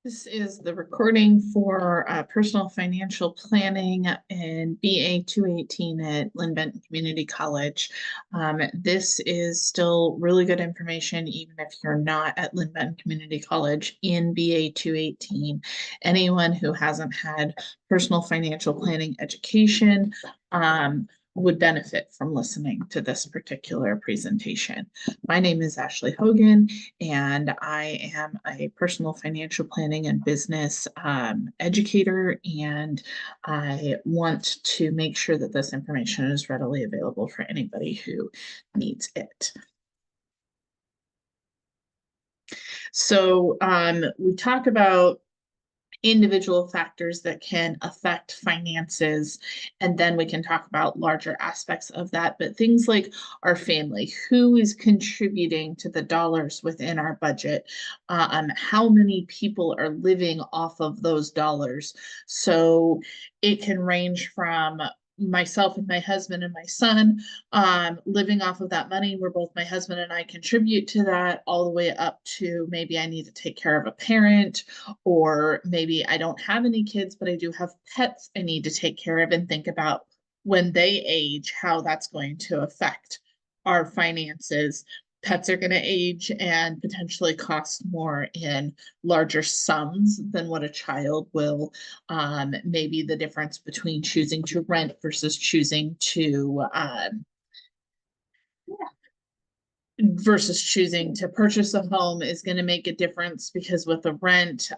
This is the recording for personal financial planning in BA 218 at Linn Benton Community College. This is still really good information, even if you're not at Linn Benton Community College in BA 218. Anyone who hasn't had personal financial planning education would benefit from listening to this particular presentation. My name is Ashley Hogan, and I am a personal financial planning and business educator, and I want to make sure that this information is readily available for anybody who needs it. So we talk about individual factors that can affect finances, and then we can talk about larger aspects of that. But things like our family, who is contributing to the dollars within our budget, how many people are living off of those dollars. So it can range from myself and my husband and my son living off of that money, where both my husband and I contribute to that, all the way up to maybe I need to take care of a parent, or maybe I don't have any kids, but I do have pets I need to take care of, and think about when they age, how that's going to affect our finances. Pets are going to age and potentially cost more in larger sums than what a child will. Maybe the difference between choosing to rent versus choosing to purchase a home is going to make a difference, because with the rent,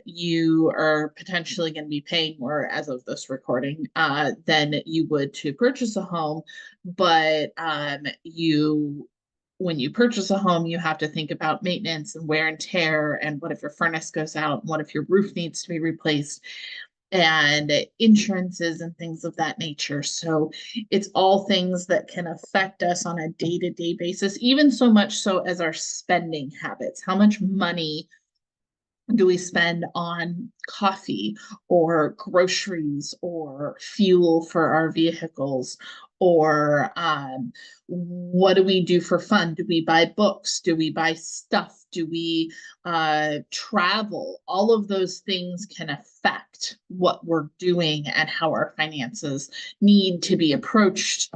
you are potentially going to be paying more, as of this recording, than you would to purchase a home. But when you purchase a home, you have to think about maintenance and wear and tear, and what if your furnace goes out, and what if your roof needs to be replaced, and insurances and things of that nature. So it's all things that can affect us on a day-to-day basis, even so much so as our spending habits. How much money do we spend on coffee or groceries or fuel for our vehicles? Or what do we do for fun? Do we buy books? Do we buy stuff? Do we travel? All of those things can affect what we're doing and how our finances need to be approached.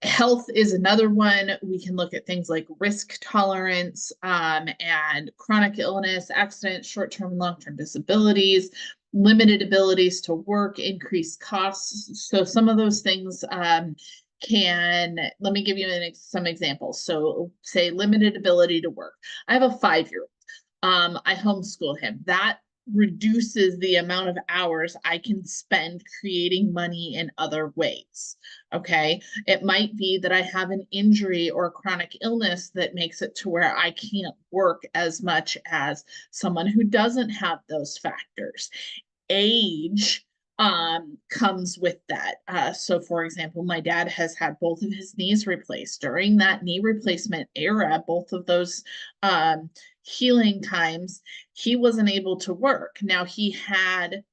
Health is another one. We can look at things like risk tolerance, and chronic illness, accidents, short-term and long-term disabilities, limited abilities to work, increased costs. So some of those things let me give you some examples. So say limited ability to work. I have a 5-year-old. I homeschool him. That reduces the amount of hours I can spend creating money in other ways. Okay. It might be that I have an injury or a chronic illness that makes it to where I can't work as much as someone who doesn't have those factors. Age comes with that. So for example, my dad has had both of his knees replaced. During that knee replacement era, both of those healing times, he wasn't able to work. Now, he had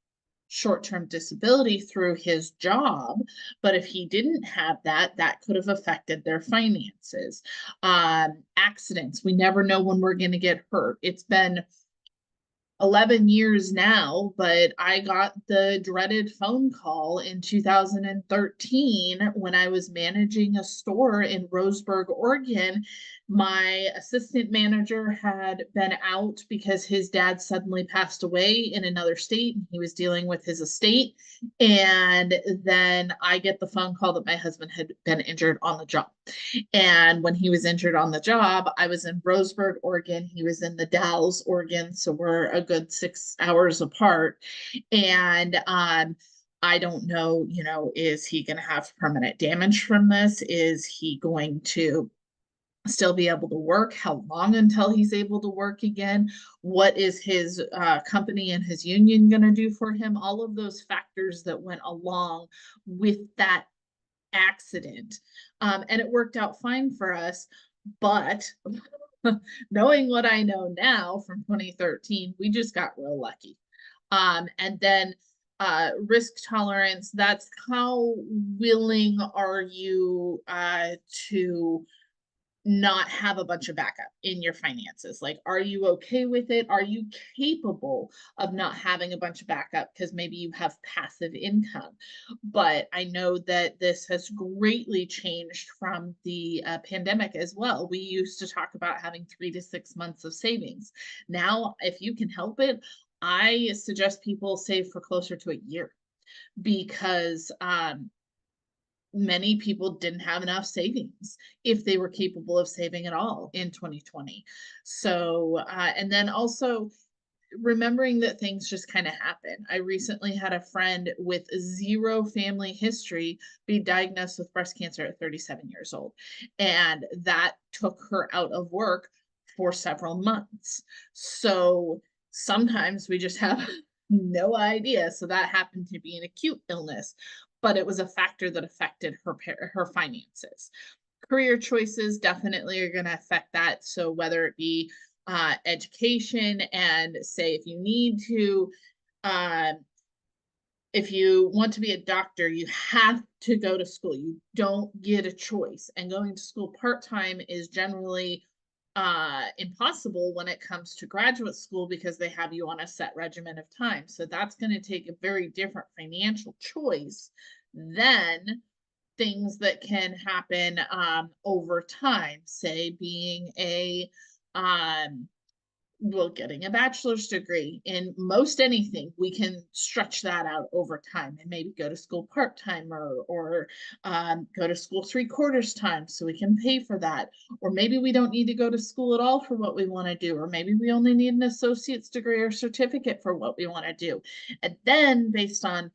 short-term disability through his job, but if he didn't have that, that could have affected their finances. Accidents, we never know when we're going to get hurt. It's been 11 years now, but I got the dreaded phone call in 2013 when I was managing a store in Roseburg, Oregon. My assistant manager had been out because his dad suddenly passed away in another state, and he was dealing with his estate. And then I get the phone call that my husband had been injured on the job. And when he was injured on the job, I was in Roseburg, Oregon. He was in the Dalles, Oregon. So we're a good 6 hours apart. And I don't know, is he going to have permanent damage from this? Is he going to still be able to work? How long until he's able to work again? What is his company and his union going to do for him? All of those factors that went along with that accident. And it worked out fine for us. But knowing what I know now from 2013, we just got real lucky. And then risk tolerance, that's how willing are you to not have a bunch of backup in your finances. Like, are you okay with it? Are you capable of not having a bunch of backup because maybe you have passive income? But I know that this has greatly changed from the pandemic as well. We used to talk about having 3 to 6 months of savings. Now, if you can help it, I suggest people save for closer to a year because many people didn't have enough savings if they were capable of saving at all in 2020. So, and then also remembering that things just kind of happen. I recently had a friend with zero family history be diagnosed with breast cancer at 37 years old, and that took her out of work for several months. So sometimes we just have no idea. So that happened to be an acute illness, but it was a factor that affected her finances. Career choices definitely are going to affect that. So whether it be education, and say if you need to, uh, if you want to be a doctor, you have to go to school. You don't get a choice. And going to school part-time is generally impossible when it comes to graduate school because they have you on a set regimen of time. So that's going to take a very different financial choice than things that can happen over time, say being a well, getting a bachelor's degree in most anything, we can stretch that out over time and maybe go to school part-time or go to school 3/4 time so we can pay for that. Or maybe we don't need to go to school at all for what we want to do, or maybe we only need an associate's degree or certificate for what we want to do. And then based on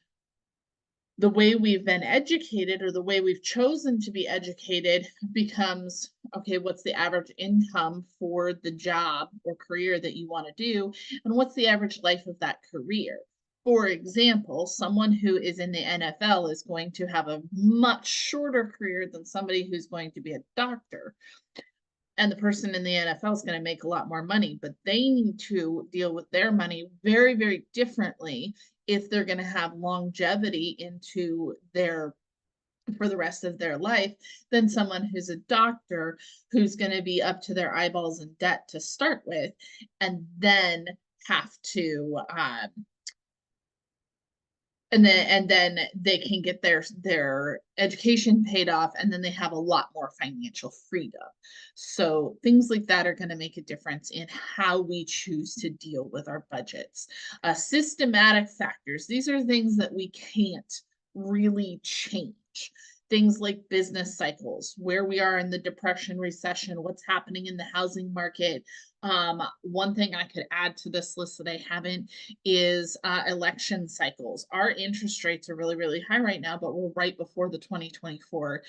the way we've been educated or the way we've chosen to be educated becomes, okay, what's the average income for the job or career that you want to do? And what's the average life of that career? For example, someone who is in the NFL is going to have a much shorter career than somebody who's going to be a doctor. And the person in the NFL is going to make a lot more money, but they need to deal with their money very, very differently if they're going to have longevity into their for the rest of their life than someone who's a doctor who's going to be up to their eyeballs in debt to start with and then have to and then they can get their education paid off, and then they have a lot more financial freedom. So things like that are going to make a difference in how we choose to deal with our budgets. Systematic factors, these are things that we can't really change. Things like business cycles, where we are in the depression, recession, what's happening in the housing market. One thing I could add to this list that I haven't is election cycles. Our interest rates are really, really high right now, but we're right before the 2024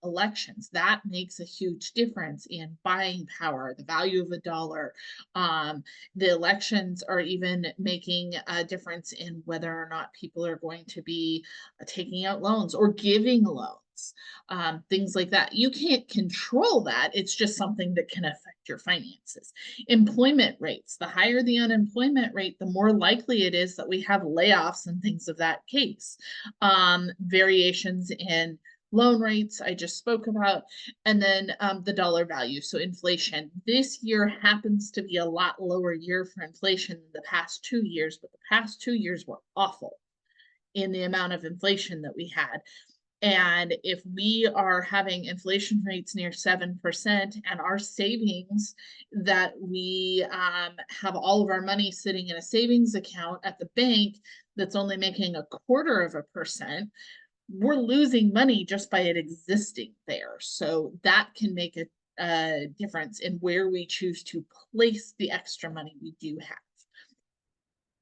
elections. That makes a huge difference in buying power, the value of a dollar. The elections are even making a difference in whether or not people are going to be taking out loans or giving loans, things like that. You can't control that. It's just something that can affect your finances. Employment rates, the higher the unemployment rate, the more likely it is that we have layoffs and things of that case. Variations in loan rates, I just spoke about, and then the dollar value. So inflation. This year happens to be a lot lower year for inflation than the past 2 years, but the past 2 years were awful in the amount of inflation that we had. And if we are having inflation rates near 7% and our savings that we have all of our money sitting in a savings account at the bank that's only making 1/4%, we're losing money just by it existing there. So that can make a difference in where we choose to place the extra money we do have.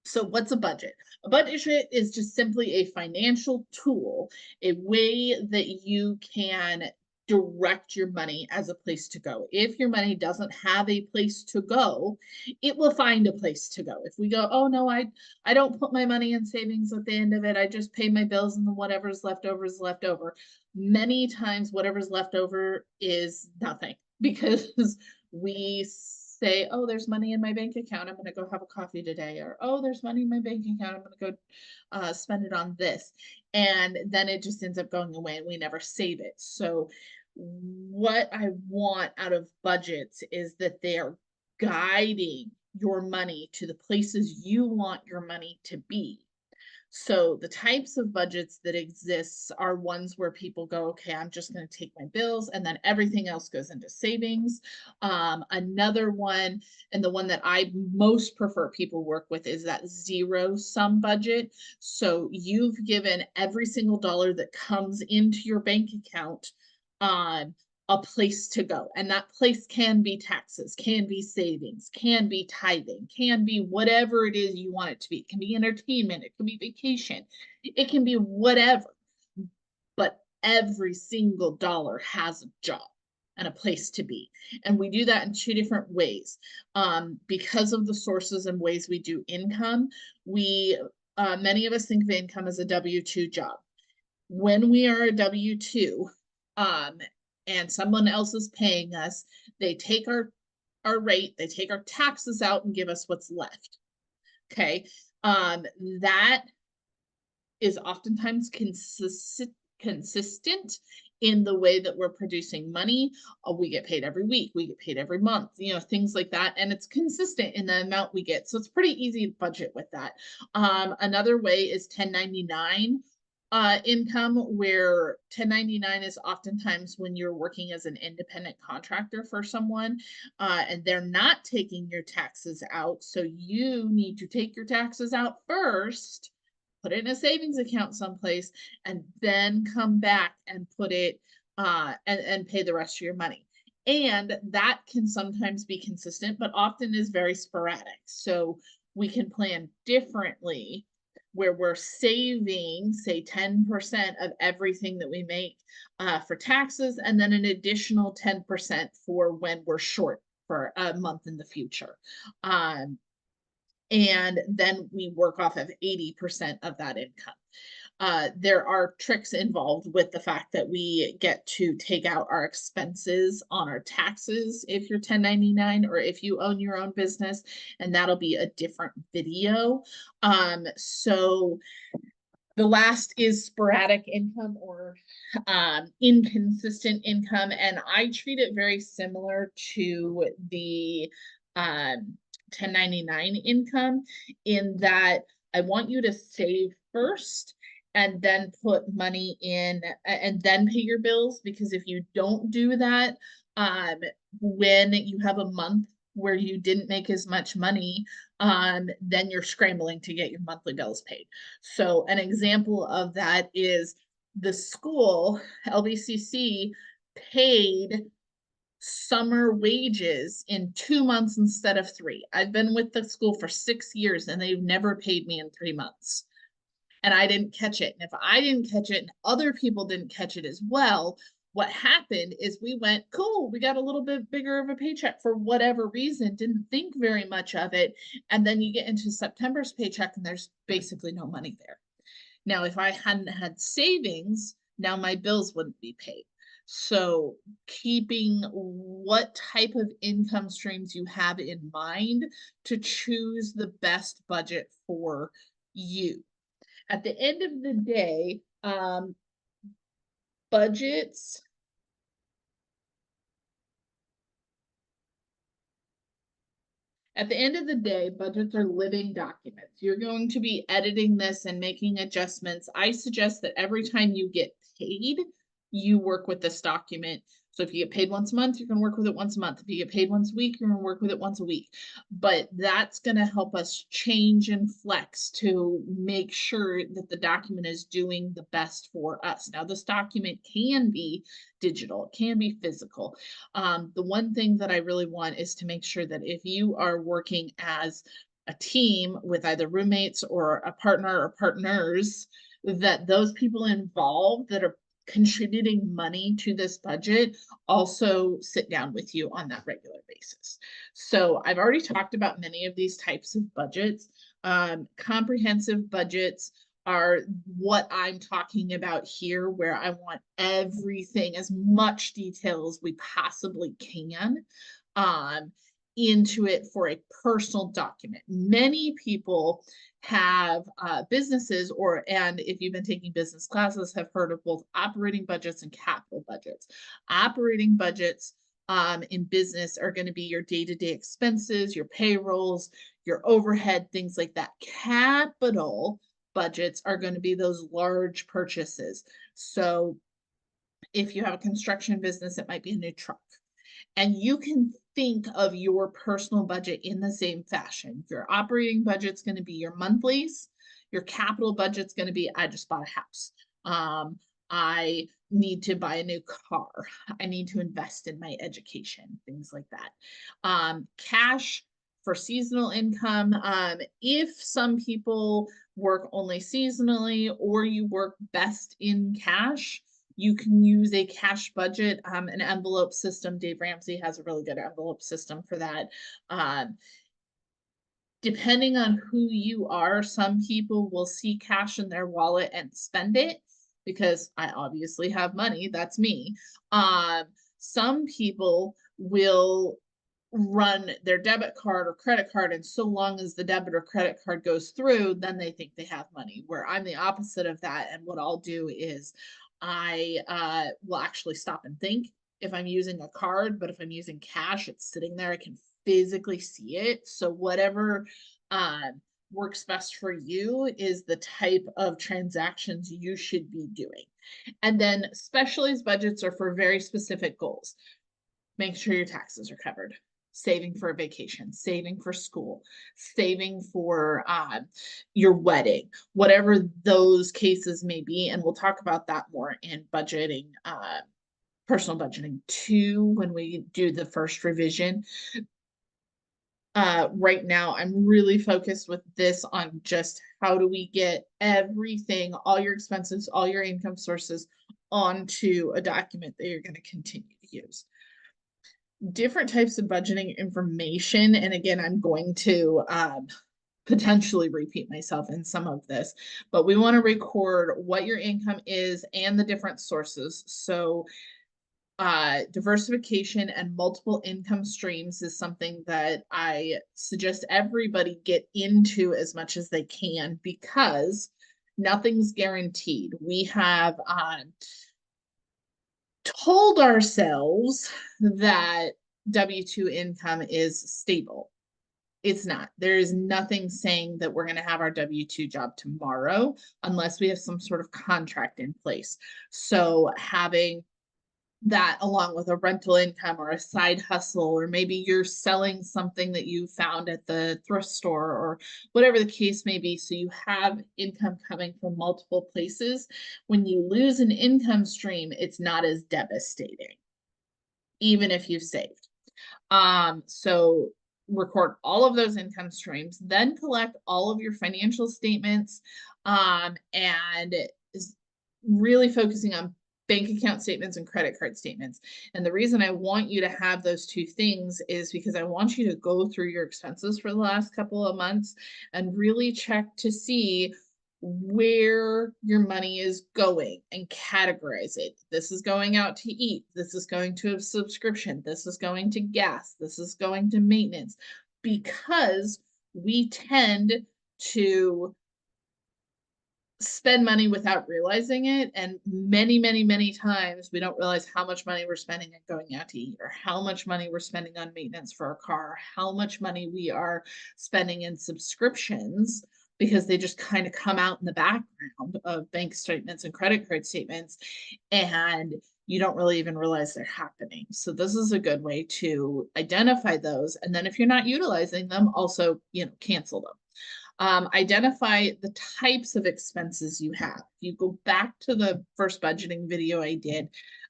So what's a budget? A budget is just simply a financial tool, a way that you can direct your money as a place to go. If your money doesn't have a place to go, it will find a place to go. If we go, oh no, I don't put my money in savings at the end of it. I just pay my bills and then whatever's left over is left over. Many times whatever's left over is nothing because we say, oh, there's money in my bank account. I'm going to go have a coffee today. Or, oh, there's money in my bank account. I'm going to go spend it on this. And then it just ends up going away and we never save it. So what I want out of budgets is that they are guiding your money to the places you want your money to be. So the types of budgets that exist are ones where people go, okay, I'm just going to take my bills and then everything else goes into savings. Another one, and the one that I most prefer people work with, is that zero sum budget. So you've given every single dollar that comes into your bank account um, a place to go. And that place can be taxes, can be savings, can be tithing, can be whatever it is you want it to be. It can be entertainment, it can be vacation, it can be whatever. But every single dollar has a job and a place to be. And we do that in two different ways. Because of the sources and ways we do income, many of us think of income as a W-2 job. When we are a W-2, and someone else is paying us, they take our rate, they take our taxes out and give us what's left. Okay. That is oftentimes consistent in the way that we're producing money. We get paid every week, we get paid every month, things like that. And it's consistent in the amount we get. So it's pretty easy to budget with that. Another way is 1099 income, where 1099 is oftentimes when you're working as an independent contractor for someone, and they're not taking your taxes out. So you need to take your taxes out first, put it in a savings account someplace, and then come back and put it and pay the rest of your money. And that can sometimes be consistent, but often is very sporadic. So we can plan differently, where we're saving, say, 10% of everything that we make for taxes, and then an additional 10% for when we're short for a month in the future. And then we work off of 80% of that income. There are tricks involved with the fact that we get to take out our expenses on our taxes if you're 1099 or if you own your own business, and that'll be a different video. So the last is sporadic income, or inconsistent income, and I treat it very similar to the 1099 income, in that I want you to save first and then put money in and then pay your bills. Because if you don't do that, when you have a month where you didn't make as much money, then you're scrambling to get your monthly bills paid. So an example of that is the school, LBCC, paid summer wages in 2 months instead of 3. I've been with the school for 6 years and they've never paid me in 3 months. And I didn't catch it. And if I didn't catch it and other people didn't catch it as well, what happened is we went, cool, we got a little bit bigger of a paycheck for whatever reason, didn't think very much of it. And then you get into September's paycheck and there's basically no money there. Now, if I hadn't had savings, now my bills wouldn't be paid. So keeping what type of income streams you have in mind to choose the best budget for you. At the end of the day, budgets At the end of the day, budgets are living documents. You're going to be editing this and making adjustments. I suggest that every time you get paid, you work with this document. So if you get paid once a month, you're going to work with it once a month. If you get paid once a week, you're going to work with it once a week. But that's going to help us change and flex to make sure that the document is doing the best for us. Now, this document can be digital, it can be physical. The one thing that I really want is to make sure that if you are working as a team with either roommates or a partner or partners, that those people involved that are contributing money to this budget also sit down with you on that regular basis. So I've already talked about many of these types of budgets. Comprehensive budgets are what I'm talking about here, where I want everything, as much detail as we possibly can. into it for a personal document. Many people have businesses, and if you've been taking business classes, have heard of both operating budgets and capital budgets. Operating budgets in business are going to be your day-to-day expenses, your payrolls, your overhead, things like that. Capital budgets are going to be those large purchases. So if you have a construction business, it might be a new truck. And you can think of your personal budget in the same fashion. Your operating budget's going to be your monthlies. Your capital budget's going to be, I just bought a house. I need to buy a new car. I need to invest in my education, things like that. Cash for seasonal income. If some people work only seasonally or you work best in cash, you can use a cash budget, an envelope system. Dave Ramsey has a really good envelope system for that. Depending on who you are, some people will see cash in their wallet and spend it because I obviously have money. That's me. Some people will run their debit card or credit card, and so long as the debit or credit card goes through, then they think they have money, where I'm the opposite of that. And what I'll do is I will actually stop and think if I'm using a card, but if I'm using cash, it's sitting there, I can physically see it. So whatever works best for you is the type of transactions you should be doing. And then specialized budgets are for very specific goals. Make sure your taxes are covered. Saving for a vacation, saving for school, saving for your wedding, whatever those cases may be. And we'll talk about that more in budgeting, personal budgeting too, when we do the first revision. Right now, I'm really focused with this on just how do we get everything, all your expenses, all your income sources onto a document that you're going to continue to use. Different types of budgeting information. And again, I'm going to potentially repeat myself in some of this, but we want to record what your income is and the different sources. So diversification and multiple income streams is something that I suggest everybody get into as much as they can, because nothing's guaranteed. We have told ourselves that W-2 income is stable. It's not. There is nothing saying that we're going to have our W-2 job tomorrow unless we have some sort of contract in place. So having that along with a rental income or a side hustle, or maybe you're selling something that you found at the thrift store or whatever the case may be. So you have income coming from multiple places. When you lose an income stream, it's not as devastating, even if you've saved. So record all of those income streams, then collect all of your financial statements, and really focusing on bank account statements and credit card statements. And the reason I want you to have those two things is because I want you to go through your expenses for the last couple of months and really check to see where your money is going and categorize it. This is going out to eat. This is going to a subscription. This is going to gas. This is going to maintenance, because we tend to spend money without realizing it. And many times we don't realize how much money we're spending on going out to eat, or how much money we're spending on maintenance for our car, how much money we are spending in subscriptions, because they just kind of come out in the background of bank statements and credit card statements, and you don't really even realize they're happening. So this is a good way to identify those. And then if you're not utilizing them, also, cancel them. Identify the types of expenses you have. If you go back to the first budgeting video I did,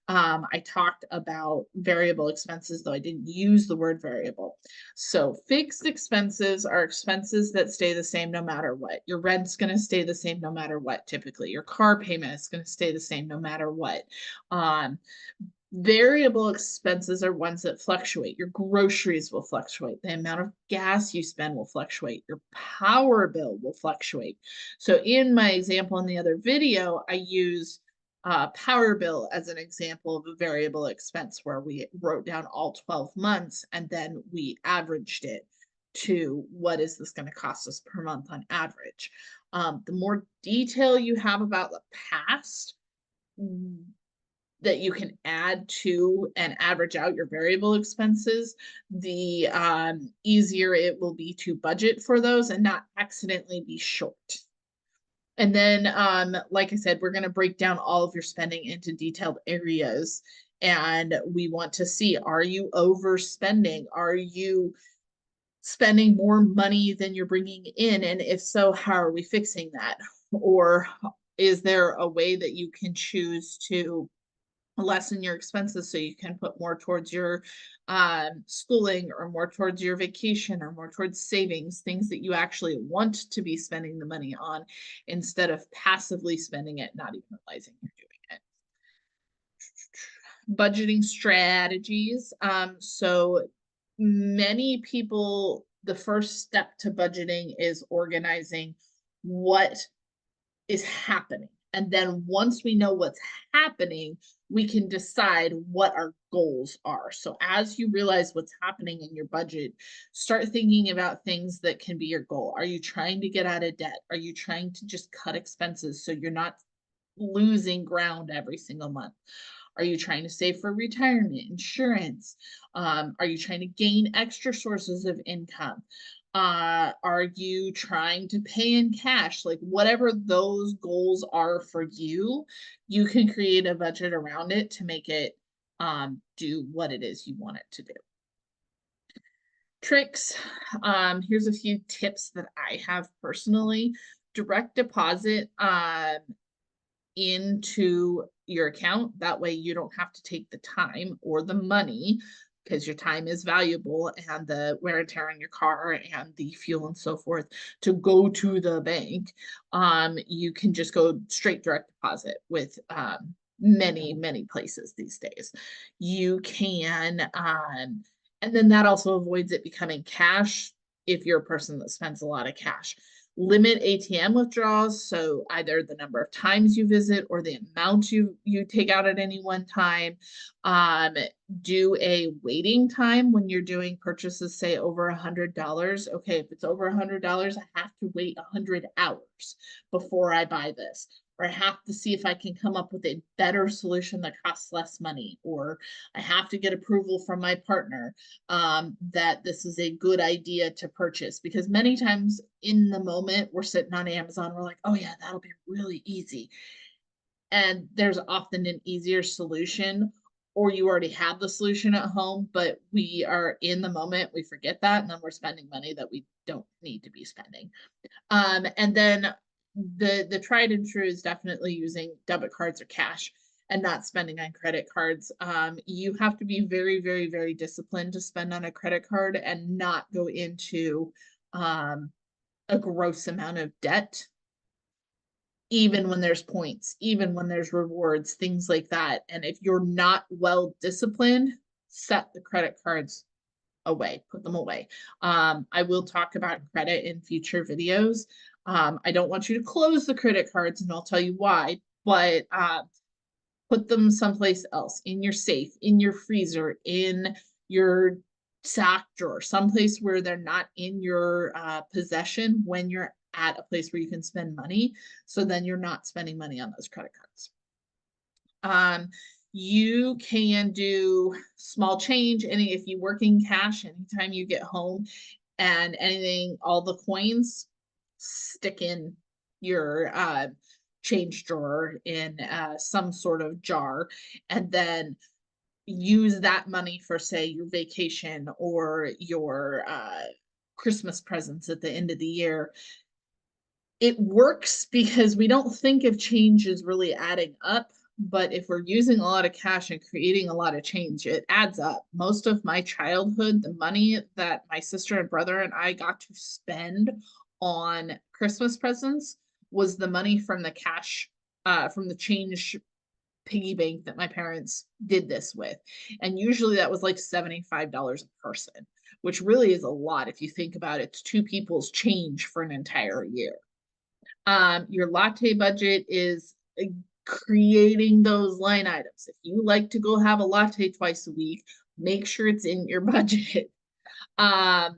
I talked about variable expenses, though I didn't use the word variable. So fixed expenses are expenses that stay the same no matter what. Your rent's going to stay the same no matter what, typically. Your car payment is going to stay the same no matter what. Variable expenses are ones that fluctuate. Your groceries will fluctuate. The amount of gas you spend will fluctuate. Your power bill will fluctuate. So in my example in the other video, I use power bill as an example of a variable expense where we wrote down all 12 months and then we averaged it to what is this going to cost us per month on average. The more detail you have about the past that you can add to and average out your variable expenses, the easier it will be to budget for those and not accidentally be short. And then, like I said, we're going to break down all of your spending into detailed areas. And we want to see, are you overspending? Are you spending more money than you're bringing in? And if so, how are we fixing that? Or is there a way that you can choose to lessen your expenses so you can put more towards your schooling or more towards your vacation or more towards savings, things that you actually want to be spending the money on instead of passively spending it, not even realizing you're doing it. Budgeting strategies. So many people, the first step to budgeting is organizing what is happening. And then once we know what's happening, we can decide what our goals are. So as you realize what's happening in your budget, start thinking about things that can be your goal. Are you trying to get out of debt? Are you trying to just cut expenses so you're not losing ground every single month? Are you trying to save for retirement, insurance? Are you trying to gain extra sources of income? Are you trying to pay in cash? Like whatever those goals are for you, you can create a budget around it to make it do what it is you want it to do. Tricks. Here's a few tips that I have personally. Direct deposit into your account. That way you don't have to take the time or the money, because your time is valuable, and the wear and tear on your car and the fuel and so forth to go to the bank. You can just go straight direct deposit with many places these days. You can, and then that also avoids it becoming cash if you're a person that spends a lot of cash. Limit ATM withdrawals, so either the number of times you visit or the amount you take out at any one time. Do a waiting time when you're doing purchases, say over $100. Okay, if it's over $100, I have to wait 100 hours before I buy this. Or I have to see if I can come up with a better solution that costs less money, or I have to get approval from my partner that this is a good idea to purchase. Because many times in the moment we're sitting on Amazon, we're like, oh yeah, that'll be really easy. And there's often an easier solution, or you already have the solution at home, but we are in the moment, we forget that, and then we're spending money that we don't need to be spending. And then the tried and true is definitely using debit cards or cash and not spending on credit cards. You have to be very disciplined to spend on a credit card and not go into a gross amount of debt, even when there's points, even when there's rewards, things like that. And if you're not well disciplined, set the credit cards away, put them away. I will talk about credit in future videos. I don't want you to close the credit cards, and I'll tell you why, but put them someplace else, in your safe, in your freezer, in your sock drawer, someplace where they're not in your possession when you're at a place where you can spend money. So then you're not spending money on those credit cards. You can do small change, and if you work in cash, anytime you get home and anything, all the coins, stick in your change drawer in some sort of jar, and then use that money for, say, your vacation or your Christmas presents at the end of the year. It works because we don't think of change as really adding up. But if we're using a lot of cash and creating a lot of change, it adds up. Most of my childhood, the money that my sister and brother and I got to spend on Christmas presents was the money from the cash, from the change piggy bank that my parents did this with. And usually that was like $75 a person, which really is a lot if you think about it. It's two people's change for an entire year. Your latte budget is creating those line items. If you like to go have a latte twice a week, make sure it's in your budget. So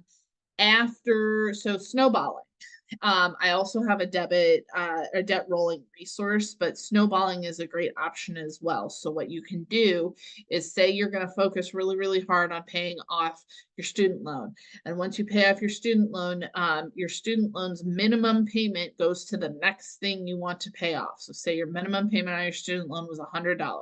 snowballing. I also have a debt rolling resource, but snowballing is a great option as well. So what you can do is say you're going to focus really, really hard on paying off your student loan. And once you pay off your student loan's minimum payment goes to the next thing you want to pay off. So say your minimum payment on your student loan was $100.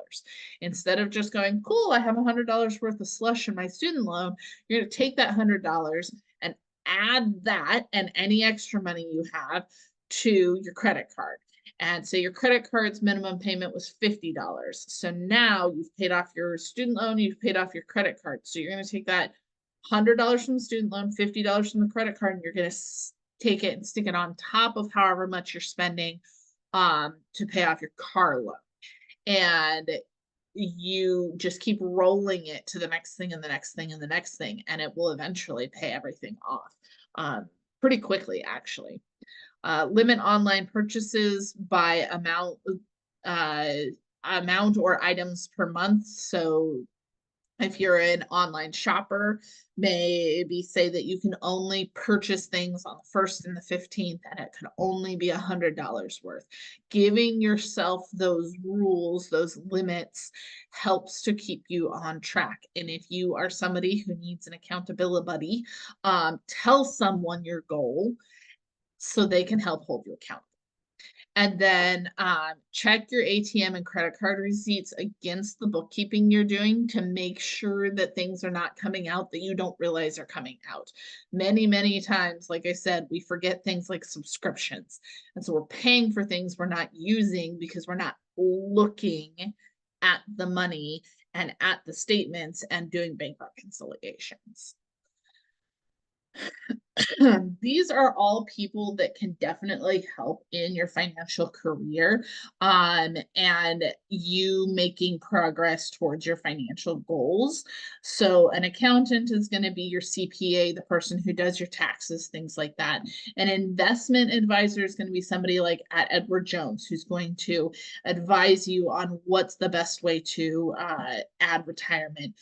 Instead of just going, cool, I have $100 worth of slush in my student loan, you're going to take that $100 and add that and any extra money you have to your credit card. And say your credit card's minimum payment was $50. So now you've paid off your student loan, you've paid off your credit card. So you're going to take that $100 from the student loan, $50 from the credit card, and you're going to take it and stick it on top of however much you're spending to pay off your car loan. And you just keep rolling it to the next thing and the next thing and the next thing, and it will eventually pay everything off pretty quickly, actually. Limit online purchases by amount or items per month. So if you're an online shopper, maybe say that you can only purchase things on the 1st and the 15th, and it could only be $100 worth. Giving yourself those rules, those limits, helps to keep you on track. And if you are somebody who needs an accountability buddy, tell someone your goal so they can help hold you accountable. And then check your ATM and credit card receipts against the bookkeeping you're doing to make sure that things are not coming out that you don't realize are coming out. Many, many times, like I said, we forget things like subscriptions. And so we're paying for things we're not using because we're not looking at the money and at the statements and doing bank reconciliations. These are all people that can definitely help in your financial career and you making progress towards your financial goals. So an accountant is going to be your CPA, the person who does your taxes, things like that. An investment advisor is going to be somebody like at Edward Jones, who's going to advise you on what's the best way to add retirement.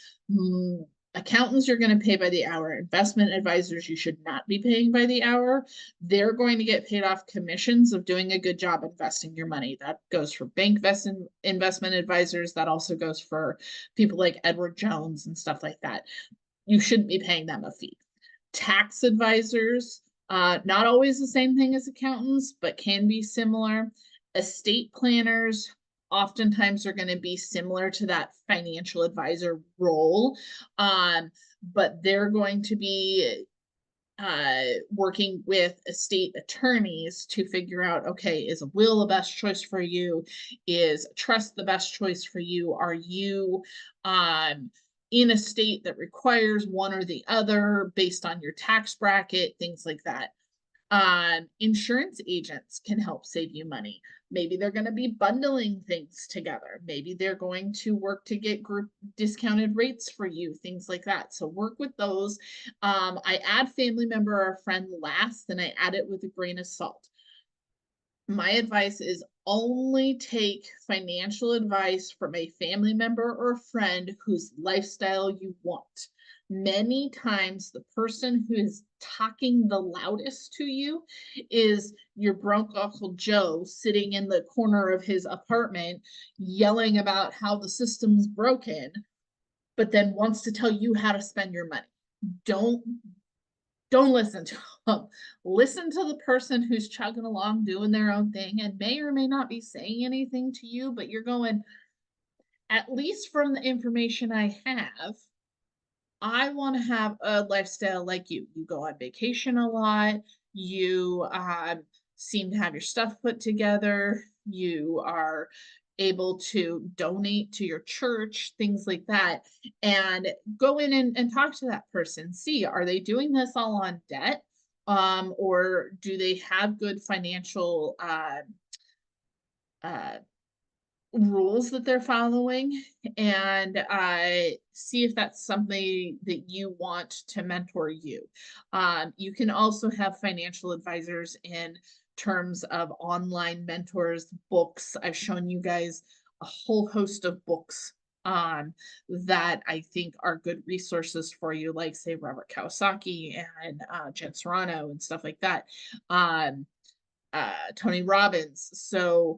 Accountants, you're going to pay by the hour. Investment advisors, you should not be paying by the hour. They're going to get paid off commissions of doing a good job investing your money. That goes for bank investment advisors. That also goes for people like Edward Jones and stuff like that. You shouldn't be paying them a fee. Tax advisors, not always the same thing as accountants, but can be similar. Estate planners, oftentimes are going to be similar to that financial advisor role, but they're going to be working with estate attorneys to figure out, okay, is a will the best choice for you? Is trust the best choice for you? Are you in a state that requires one or the other based on your tax bracket, things like that. Insurance agents can help save you money. Maybe they're going to be bundling things together. Maybe they're going to work to get group discounted rates for you, things like that. So work with those. I add family member or friend last, and I add it with a grain of salt. My advice is only take financial advice from a family member or friend whose lifestyle you want. Many times the person who is talking the loudest to you is your broke Uncle Joe sitting in the corner of his apartment yelling about how the system's broken, but then wants to tell you how to spend your money. Don't listen to them. Listen to the person who's chugging along doing their own thing and may or may not be saying anything to you, but you're going, at least from the information I have, I want to have a lifestyle like you. You go on vacation a lot. You seem to have your stuff put together. You are able to donate to your church, things like that. And go in and talk to that person. See, are they doing this all on debt? Or do they have good financial rules that they're following, and see if that's something that you want to mentor you. You can also have financial advisors in terms of online mentors, books. I've shown you guys a whole host of books that I think are good resources for you, like say Robert Kawasaki and Jen Serrano and stuff like that. Um, Tony Robbins. So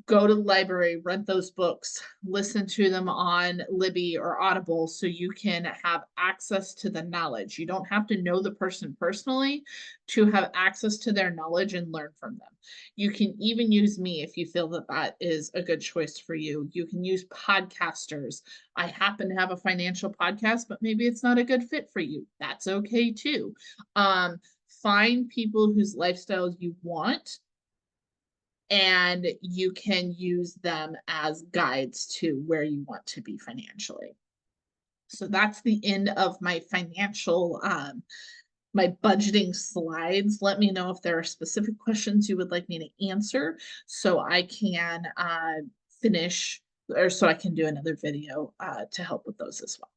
go to the library, rent those books, listen to them on Libby or Audible so you can have access to the knowledge. You don't have to know the person personally to have access to their knowledge and learn from them. You can even use me if you feel that that is a good choice for you. You can use podcasters. I happen to have a financial podcast, but maybe it's not a good fit for you. That's okay too. Find people whose lifestyles you want, and you can use them as guides to where you want to be financially. So that's the end of my financial, my budgeting slides. Let me know if there are specific questions you would like me to answer so I can finish, or so I can do another video to help with those as well.